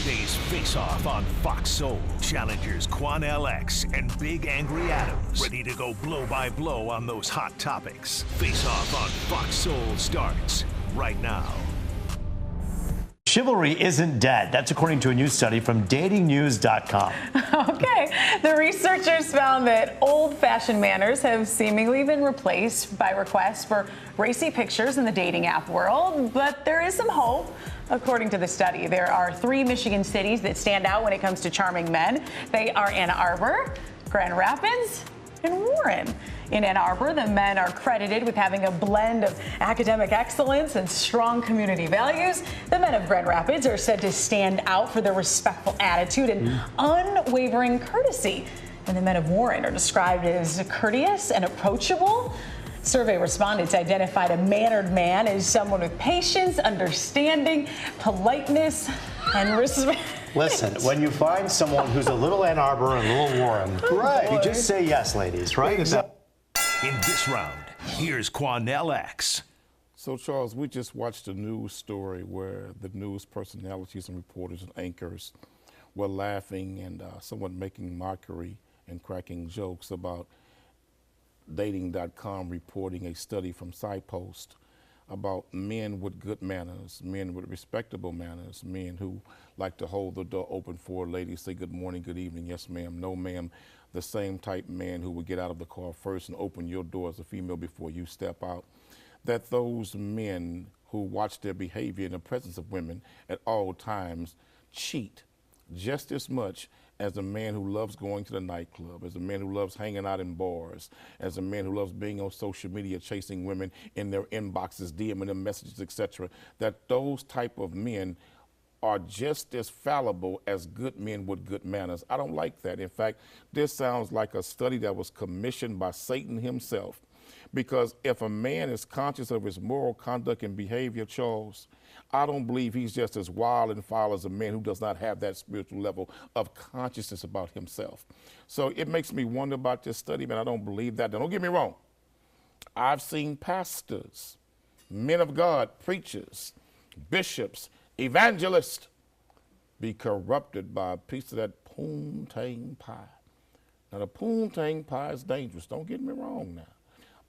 Today's face-off on Fox Soul. Challengers Quan LX and Big Angry Adams. Ready to go blow by blow on those hot topics. Face-off on Fox Soul starts right now. Chivalry isn't dead. That's according to a new study from datingnews.com. Okay. The researchers found that old-fashioned manners have seemingly been replaced by requests for racy pictures in the dating app world, but there is some hope. According to the study, there are 3 Michigan cities that stand out when it comes to charming men. They are Ann Arbor, Grand Rapids, and Warren. In Ann Arbor, the men are credited with having a blend of academic excellence and strong community values. The men of Grand Rapids are said to stand out for their respectful attitude and unwavering courtesy. And the men of Warren are described as courteous and approachable. Survey respondents identified a mannered man as someone with patience, understanding, politeness, and respect. Listen, when you find someone who's a little Ann Arbor and a little Warren, right, you just say yes, ladies, right? In this round, here's Quan LX. So, Charles, we just watched a news story where the news personalities and reporters and anchors were laughing and somewhat making mockery and cracking jokes about Dating.com reporting a study from SciPost about men with good manners, men with respectable manners, men who like to hold the door open for ladies, say good morning, good evening, yes ma'am, no ma'am, the same type man who would get out of the car first and open your door as a female before you step out, that those men who watch their behavior in the presence of women at all times cheat just as much as a man who loves going to the nightclub, as a man who loves hanging out in bars, as a man who loves being on social media, chasing women in their inboxes, DMing them messages, etc., that those type of men are just as fallible as good men with good manners. I don't like that. In fact, this sounds like a study that was commissioned by Satan himself. Because if a man is conscious of his moral conduct and behavior, Charles, I don't believe he's just as wild and foul as a man who does not have that spiritual level of consciousness about himself. So it makes me wonder about this study, man. I don't believe that. Now, don't get me wrong. I've seen pastors, men of God, preachers, bishops, evangelists be corrupted by a piece of that poontang pie. Now, the poontang pie is dangerous. Don't get me wrong now.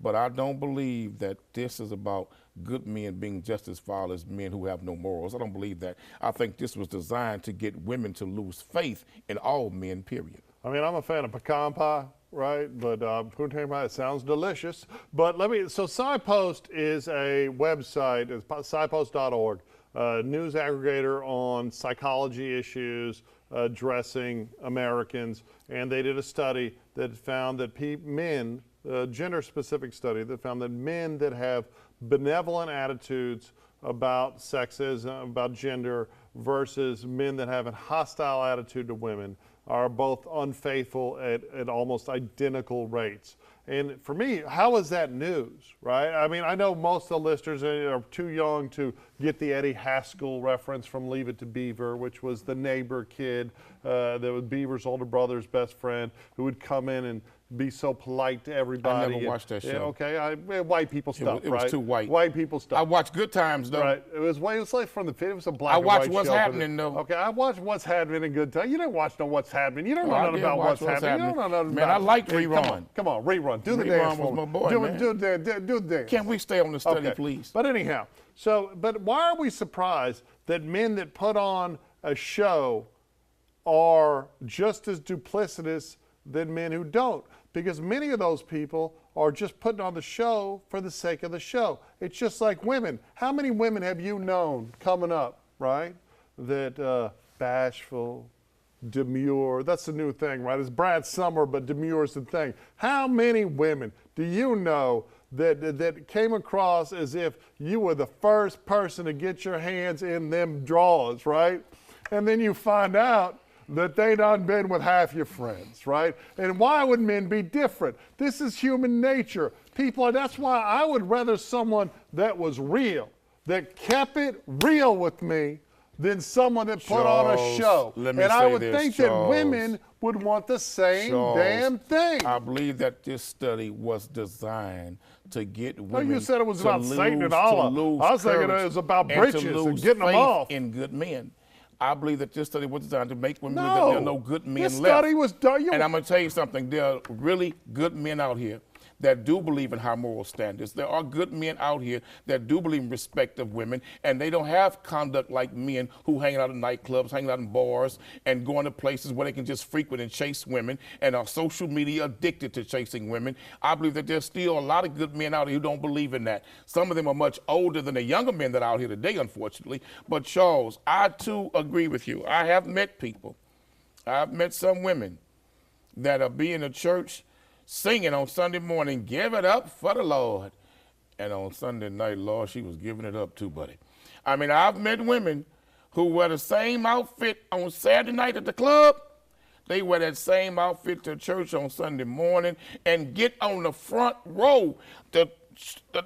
But I don't believe that this is about good men being just as foul as men who have no morals. I don't believe that. I think this was designed to get women to lose faith in all men, period. I mean, I'm a fan of pecan pie, right? But poontang pie, it sounds delicious. But so SciPost is a website, it's SciPost.org, news aggregator on psychology issues addressing Americans. And they did a study that found that men, a gender-specific study that found that men that have benevolent attitudes about sexism, about gender, versus men that have a hostile attitude to women are both unfaithful at almost identical rates. And for me, how is that news, right? I mean, I know most of the listeners are too young to get the Eddie Haskell reference from Leave It to Beaver, which was the neighbor kid that was Beaver's older brother's best friend, who would come in and be so polite to everybody. I never watched that show. Yeah, okay, white people stuff, it right? was too white. White people stuff. I watched Good Times, though. Right. It was like from the 50s. It was a black and I white watched What's show. Happening, though. Okay, I watched What's Happening in Good Time. You didn't watch no What's Happening. You don't know nothing about What's Happening. You don't know nothing Man, about I like Rerun. Come on, Rerun. Do the Rerun dance. was my boy, man. Do the dance. Can we stay on the study, please? But anyhow, but why are we surprised that men that put on a show are just as duplicitous than men who don't? Because many of those people are just putting on the show for the sake of the show. It's just like women. How many women have you known coming up, right, that bashful, demure, that's the new thing, right? It's Brad Summer, but demure is the thing. How many women do you know that came across as if you were the first person to get your hands in them drawers, right? And then you find out that they done been with half your friends, right? And why would men be different? This is human nature. That's why I would rather someone that was real, that kept it real with me, than someone that put on a show. And I would think that women would want the same damn thing. I believe that this study was designed to get women. You said it was about Satan and Allah. I was thinking it was about britches and getting them off. In good men. I believe that this study was designed to make women No. believe that there are no good men This left. study was done. And I'm going to tell you something. There are really good men out here that do believe in high moral standards. There are good men out here that do believe in respect of women, and they don't have conduct like men who hang out in nightclubs, hang out in bars, and going to places where they can just frequent and chase women, and are social media addicted to chasing women. I believe that there's still a lot of good men out here who don't believe in that. Some of them are much older than the younger men that are out here today, unfortunately. But Charles, I too agree with you. I have met people. I've met some women that are being in church singing on Sunday morning, give it up for the Lord. And on Sunday night, Lord, she was giving it up too, buddy. I mean, I've met women who wear the same outfit on Saturday night at the club. They wear that same outfit to church on Sunday morning and get on the front row. The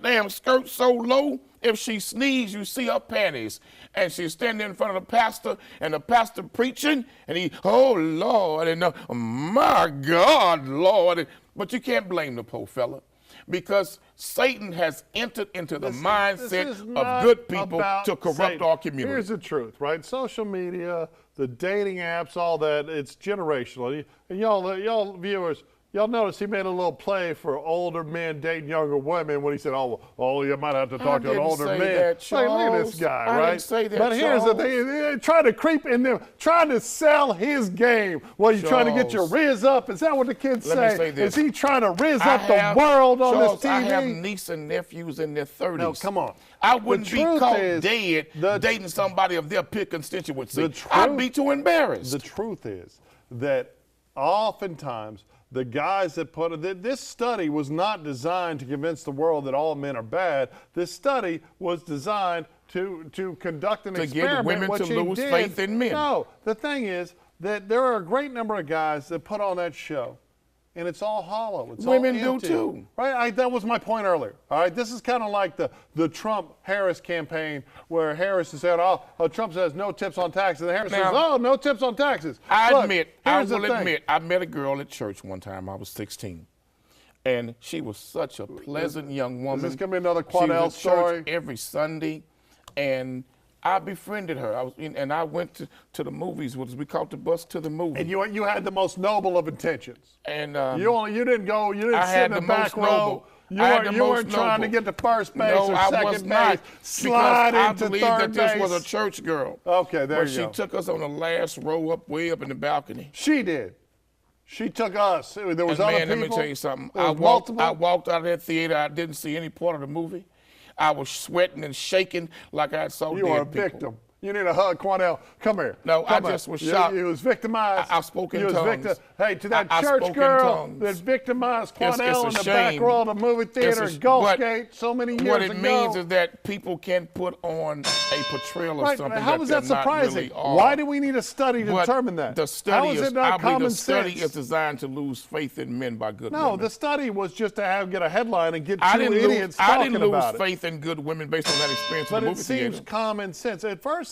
damn skirt so low, if she sneezes, you see her panties. And she's standing in front of the pastor, and the pastor preaching, and he, oh, Lord, and my God, Lord. But you can't blame the poor fella, because Satan has entered into the mindset of good people to corrupt our community. Here's the truth, right? Social media, the dating apps, all that, it's generational. And y'all viewers, y'all notice he made a little play for older men dating younger women when he said, oh, you might have to talk to an older man. That, like, look at this guy, I right? didn't say that, but here's the thing, they're trying to creep in there, trying to sell his game. What, you trying to get your riz up? Is that what the kids say? Let me say this. Is he trying to riz up the world on this TV? I have nieces and nephews in their 30s. No, come on. I wouldn't be caught dead dating somebody of their peer constituency. I'd be too embarrassed. The truth is that oftentimes the guys that put it, this study was not designed to convince the world that all men are bad. This study was designed to conduct an experiment. To get women to lose faith in men. No, the thing is that there are a great number of guys that put on that show, and it's all hollow. It's women all empty. do too. Right? That was my point earlier. All right, this is kind of like the Trump-Harris campaign, where Harris is saying, oh, Trump says no tips on taxes, and Harris says, oh, no tips on taxes. I will admit, I met a girl at church one time. I was 16. And she was such a pleasant young woman. Is this going to be another Quadell story? Church every Sunday, and I befriended her. I went to the movies with us. We caught the bus to the movies. And you had the most noble of intentions. And you didn't sit in the back row. You weren't trying to get to first base or second base. Slide into third base. I believe that this was a church girl. Okay, there you go. But she took us on the last row way up in the balcony. She did. She took us. There was other people. Let me tell you something. I walked out of that theater. I didn't see any part of the movie. I was sweating and shaking like I saw dead people. You are a victim. You need a hug, Quanell. Come here. No, I just was shocked. You was victimized. I spoke in tongues. Hey, to that church girl that victimized Quanell in the back row of the movie theater in Gulfgate so many years ago. What it means is that people can put on a portrayal of something How was that surprising? Really Why do we need a study to determine that? The study is not common sense? The study is designed to lose faith in men by good women. No, the study was just to get a headline and get two idiots talking about it. I didn't lose faith in good women based on that experience in the movie theater. But it seems common sense. At first,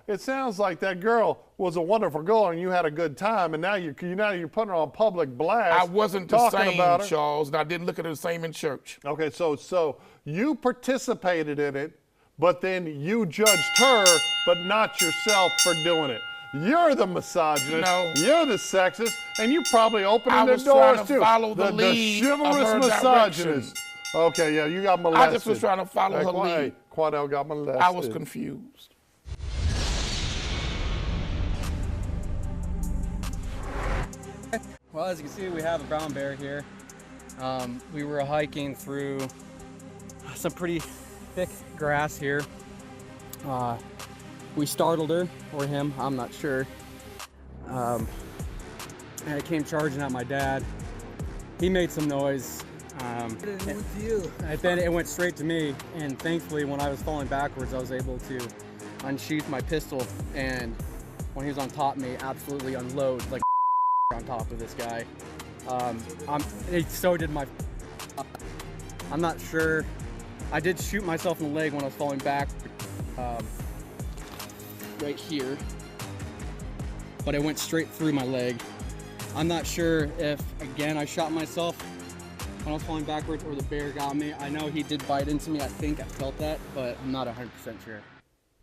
it sounds like that girl was a wonderful girl and you had a good time, and now you're putting her on public blast. I wasn't the same, Charles, and I didn't look at her the same in church. Okay, so you participated in it, but then you judged her, but not yourself for doing it. You're the misogynist. No. You're the sexist, and you probably opening the doors too. I was trying to follow the lead chivalrous of her misogynist. direction. Okay, yeah, you got molested. I just was trying to follow her lead. Quadell got molested. I was confused. Well, as you can see, we have a brown bear here. We were hiking through some pretty thick grass here. We startled her, or him, I'm not sure. And it came charging at my dad. He made some noise. And then it went straight to me, and thankfully when I was falling backwards, I was able to unsheath my pistol, and when he was on top of me, absolutely unload like on top of this guy. So did my. I'm not sure. I did shoot myself in the leg when I was falling back, right here, but it went straight through my leg. I'm not sure if, again, I shot myself when I was falling backwards or the bear got me. I know he did bite into me. I think I felt that, but I'm not 100% sure.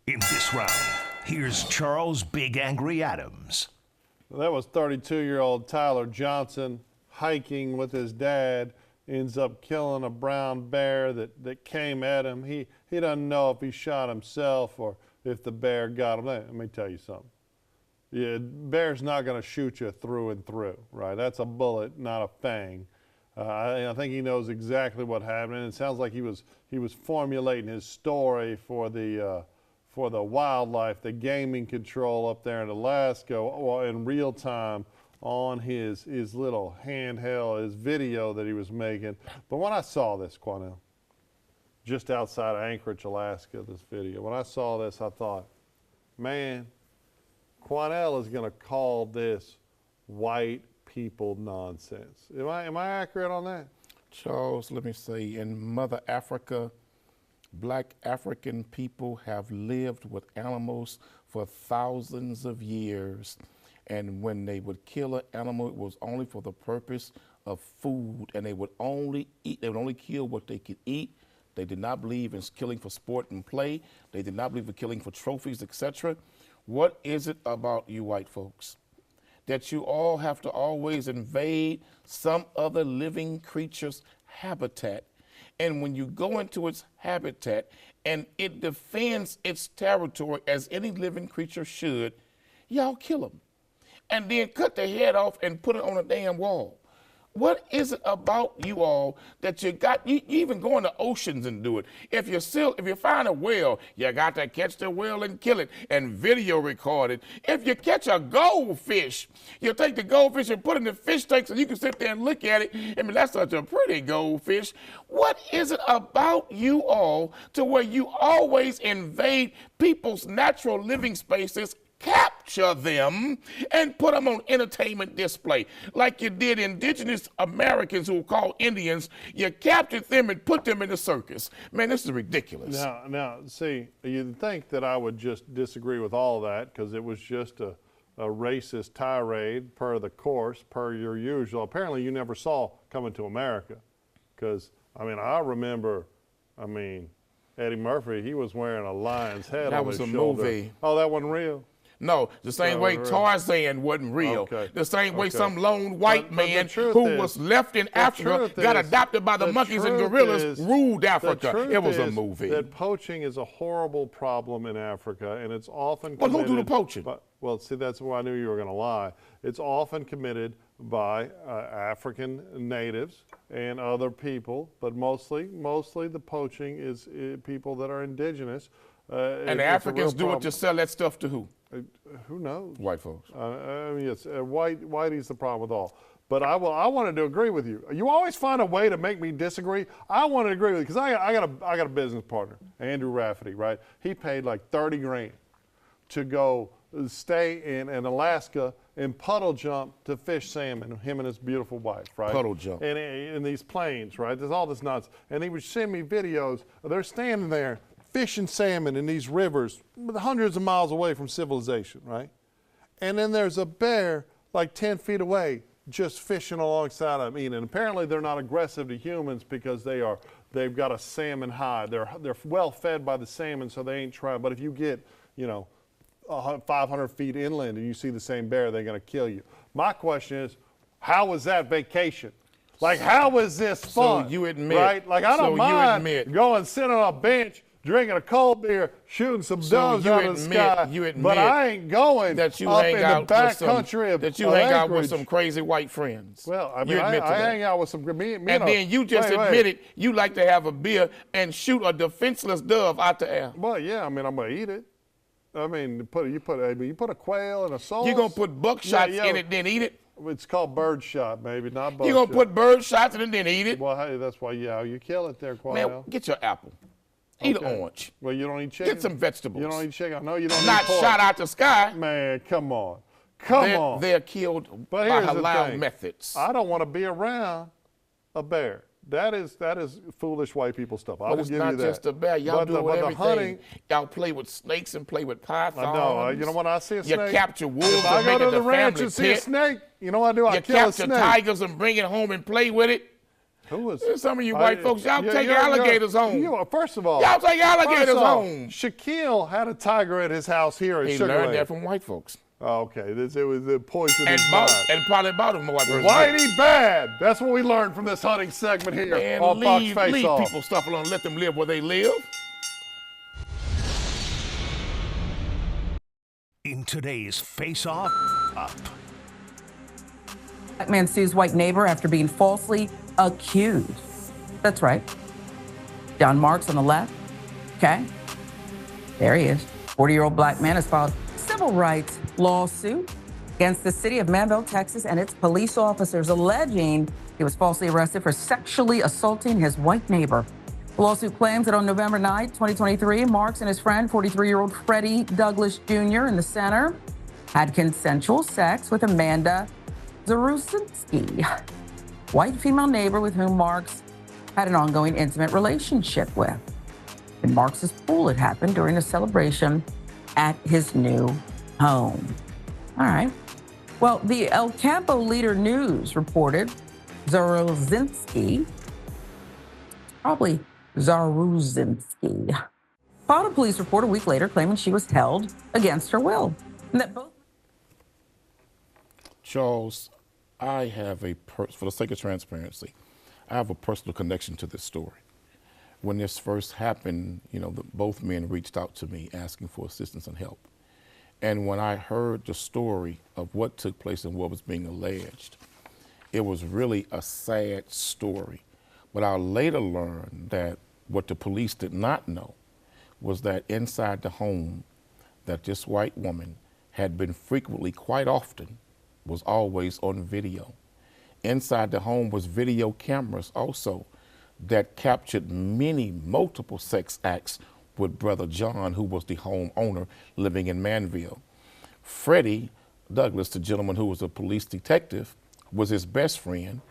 In this round, Here's Charles Big Angry Adams. Well, that was 32-year-old Tyler Johnson hiking with his dad, ends up killing a brown bear that came at him. He doesn't know if he shot himself or if the bear got him. Let me tell you something. Yeah, bear's not going to shoot you through and through, right? That's a bullet, not a fang. I think he knows exactly what happened. And it sounds like he was formulating his story for the wildlife, the gaming control up there in Alaska, in real time on his little handheld, his video that he was making. But when I saw this, Quanell, just outside of Anchorage, Alaska, this video, when I saw this, I thought, man, Quanell is going to call this white people nonsense. Am I accurate on that? Charles, let me say, in Mother Africa, black African people have lived with animals for thousands of years. And when they would kill an animal, it was only for the purpose of food, and they would only kill what they could eat. They did not believe in killing for sport and play. They did not believe in killing for trophies, etc. What is it about you white folks that you all have to always invade some other living creature's habitat? And when you go into its habitat and it defends its territory as any living creature should, y'all kill them and then cut their head off and put it on a damn wall. What is it about you all that you even go in the oceans and do it? If you find a whale, you got to catch the whale and kill it and video record it. If you catch a goldfish, you take the goldfish and put it in the fish tank so you can sit there and look at it. I mean, that's such a pretty goldfish. What is it about you all to where you always invade people's natural living spaces, capture them, and put them on entertainment display? Like you did indigenous Americans who were called Indians. You captured them and put them in the circus. Man, this is ridiculous. Now, see, you'd think that I would just disagree with all that because it was just a racist tirade per the course, per your usual. Apparently you never saw Coming to America because, I remember, Eddie Murphy, he was wearing a lion's head on his shoulder. That was a movie. Oh, that wasn't real? No, the same way Tarzan wasn't real. Okay. The same way some lone white man who was left in Africa, got adopted by the monkeys and gorillas, ruled Africa. It was a movie. That poaching is a horrible problem in Africa, and it's often committed. Well, who do the poaching? Well, see, that's why I knew you were going to lie. It's often committed by African natives and other people, but mostly the poaching is people that are indigenous. And the Africans do it to sell that stuff to who? Who knows? White folks. Yes, whitey's the problem with all. But I wanted to agree with you. You always find a way to make me disagree. I wanted to agree with you because I got a business partner, Andrew Rafferty, right? He paid like $30,000 to go stay in Alaska and puddle jump to fish salmon, him and his beautiful wife, right? Puddle jump. And in these planes, right? There's all this nonsense. And he would send me videos. They're standing there fishing salmon in these rivers hundreds of miles away from civilization, right? And then there's a bear like 10 feet away just fishing alongside of them eating. And apparently they're not aggressive to humans because they've got a salmon hide. They're well fed by the salmon, so they ain't trying. But if you get, 500 feet inland and you see the same bear, they're going to kill you. My question is, how was that vacation? Like, how was this fun? So you admit, right? Like, I don't mind going sit on a bench, drinking a cold beer, shooting some doves out of the sky. You admit but I ain't going that you up hang in out the back country of that you hang out with some crazy white friends. Well, I hang out with some then you just admitted you like to have a beer and shoot a defenseless dove out the air. Well, yeah, I'm gonna eat it. You put a quail in a sauce. You're gonna put buckshot in it, then eat it? It's called bird shot, maybe, not buckshot. You're gonna put bird shots in it, then eat it? Well, hey, that's why, you kill it there, Quail. Man, get your apple. Eat an orange. Well, you don't eat chicken? Get some vegetables. You don't eat chicken? I know you don't Not eat pork. shot out the sky. Man, come on. Come on. They're killed by halal methods. I don't want to be around a bear. That is foolish white people stuff. I will give you that. But it's not just a bear. Y'all do it with everything. Y'all play with snakes and play with pythons. I know. You know when I see a snake? You capture wolves if I go to the ranch and see a snake, you know what I do? I kill a snake. You capture tigers and bring it home and play with it. Who was some of you white folks? Y'all take alligators home. First of all, y'all take alligators home. Shaquille had a tiger at his house here in Sugar Land. He learned that from white folks. Oh, okay, it was the poison. And probably bought him a white person. Whitey bad. That's what we learned from this hunting segment here and on Fox leave Face-Off. People stuff alone. Let them live where they live. In today's Face-Off Up. Black man sues white neighbor after being falsely accused. That's right. John Marks on the left. Okay. There he is. 40-year-old black man has filed civil rights lawsuit against the city of Manville, Texas, and its police officers, alleging he was falsely arrested for sexually assaulting his white neighbor. The lawsuit claims that on November 9, 2023, Marks and his friend, 43-year-old Freddie Douglas Jr. in the center, had consensual sex with Amanda Zarusinski, white female neighbor with whom Marks had an ongoing intimate relationship with. In Marks's pool, it happened during a celebration at his new home. All right. Well, the El Campo Leader News reported Zarusinski, probably Zarusinski, filed a police report a week later claiming she was held against her will. And that both. Charles, I have for the sake of transparency, I have a personal connection to this story. When this first happened, both men reached out to me asking for assistance and help. And when I heard the story of what took place and what was being alleged, it was really a sad story. But I later learned that what the police did not know was that inside the home that this white woman had been frequently, quite often, was always on video. Inside the home was video cameras also that captured multiple sex acts with Brother John, who was the home owner living in Manville. Freddie Douglas, the gentleman who was a police detective, was his best friend,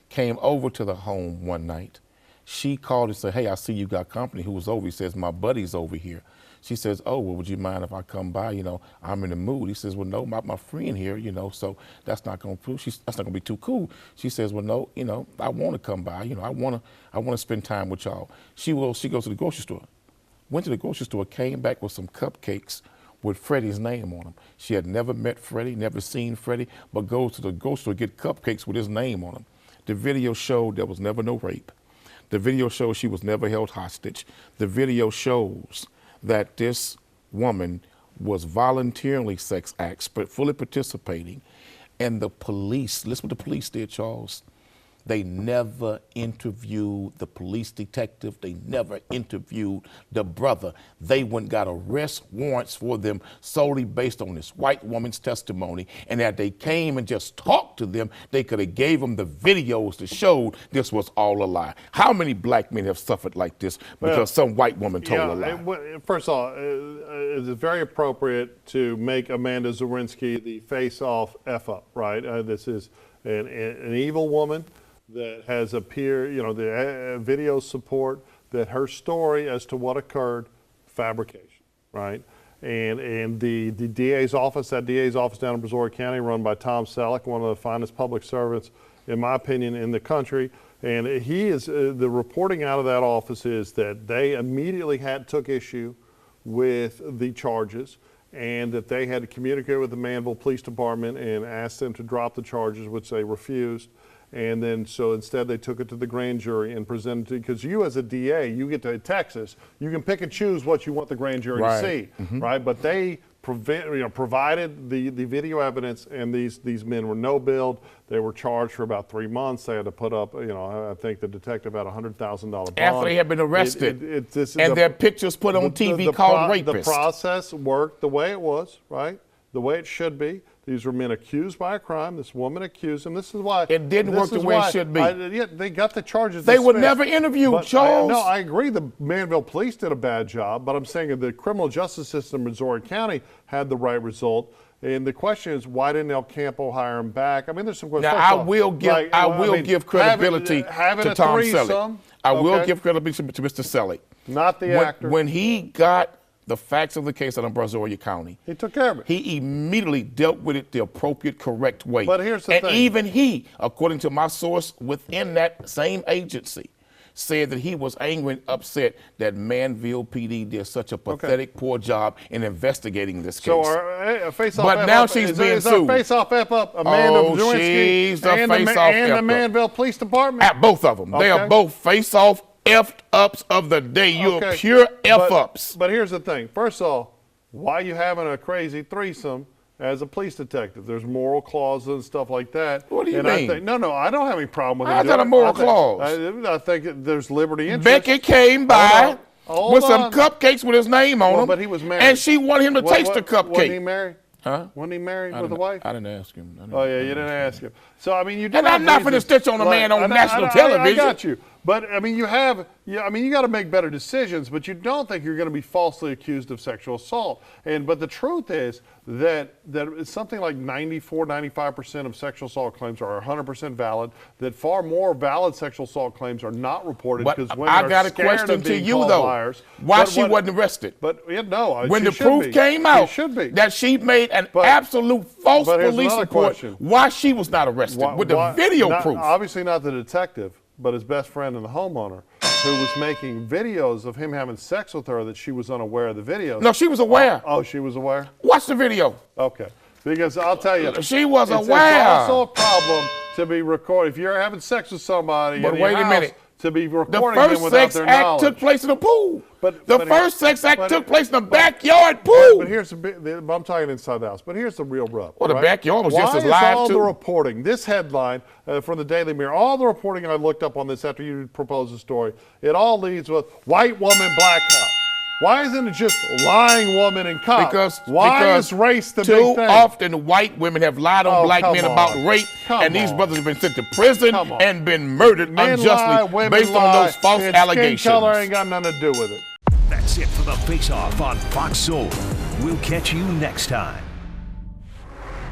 came over to the home one night. She called and said, "Hey, I see you got company." Who was over? He says, "My buddy's over here." She says, "Oh, well, would you mind if I come by? I'm in the mood." He says, "Well, no, my friend here, so that's not going to be too cool." She says, "Well, no, I want to come by. I want to spend time with y'all." She goes to the grocery store. Went to the grocery store, came back with some cupcakes with Freddie's name on them. She had never met Freddie, never seen Freddie, but goes to the grocery store to get cupcakes with his name on them. The video showed there was never no rape. The video shows she was never held hostage. The video shows that this woman was voluntarily sex acts, but fully participating. And the police, listen what the police did, Charles. They never interviewed the police detective. They never interviewed the brother. They went and got arrest warrants for them solely based on this white woman's testimony. And that they came and just talked to them, they could have gave them the videos to show this was all a lie. How many black men have suffered like this because some white woman told a lie? First of all, it's very appropriate to make Amanda Zarusinski the face-off F-up, right? This is an evil woman that has appeared, the video support that her story as to what occurred, fabrication, right? And the DA's office, that DA's office down in Brazoria County, run by Tom Selleck, one of the finest public servants, in my opinion, in the country. And he is, the reporting out of that office is that they immediately took issue with the charges, and that they had to communicate with the Manville Police Department and ask them to drop the charges, which they refused. And then, so instead they took it to the grand jury and presented it, because you as a DA, you get to Texas, you can pick and choose what you want the grand jury to see, right? But they provided the video evidence, and these men were no billed. They were charged for about 3 months. They had to put up, I think the detective had $100,000 bond. After they had been arrested, and their pictures put on TV called rapists. The process worked the way it was, right? The way it should be. These were men accused by a crime. This woman accused them. This is why it didn't work the way it should be. They got the charges. They were never interviewed, Charles. No, I agree. The Manville police did a bad job, but I'm saying the criminal justice system in Brazoria County had the right result. And the question is, why didn't El Campo hire him back? I mean, there's some questions. Now, I will give credibility to Tom Selleck. I will give credibility to Mr. Selleck. Not the actor. When he got the facts of the case out of Brazoria County. He took care of it. He immediately dealt with it the appropriate, correct way. But here's the and thing. And even he, according to my source within that same agency, said that he was angry and upset that Manville PD did such a pathetic, poor job in investigating this case. So our face-off but now she's being sued. Face-off F-up Amanda Lewinsky she's the face-off and the Manville Police Department? At both of them. They are both face-off F-ups of the day. You're pure F-ups. But here's the thing. First of all, why are you having a crazy threesome as a police detective? There's moral clauses and stuff like that. What do you mean? I don't have any problem with it. How's that a moral clause? I think there's liberty interest. Becky came by with some cupcakes with his name on them. But he was married. And she wanted him to taste the cupcake. Wasn't he married? Huh? Wasn't he married with a wife? I didn't ask him. You didn't ask him. So, I mean, you do and have I'm not going to stitch on a man on national television. I got you. But, I mean, you got to make better decisions, but you don't think you're going to be falsely accused of sexual assault. But the truth is that something like 94, 95% of sexual assault claims are 100% valid, that far more valid sexual assault claims are not reported because women I got a question to you, though. Liars. Why she wasn't arrested? But, no. When the proof came out that she made an absolute false police report, why she was not arrested with the video proof? Obviously not the detective, but his best friend and the homeowner, who was making videos of him having sex with her that she was unaware of the videos. No, she was aware. Oh, she was aware? Watch the video. Okay. Because I'll tell you. She was aware. It's also a problem to be recorded. If you're having sex with somebody but wait a minute. To be recording them without their knowledge. The first sex act took place in the pool. The first sex act took place in the backyard But pool. here's I'm talking inside the house. But here's the real rub. Well, the backyard was just as live, Why is all too? the reporting, this headline from the Daily Mirror, all the reporting I looked up on this after you proposed the story, it all leads with white woman, black cop. Why isn't it just lying woman and cop? Because is race the big thing? Too often white women have lied on black men about rape, and these brothers have been sent to prison and been murdered unjustly based on those false allegations. Skin color ain't got nothing to do with it. That's it for the Face Off on Fox Soul. We'll catch you next time.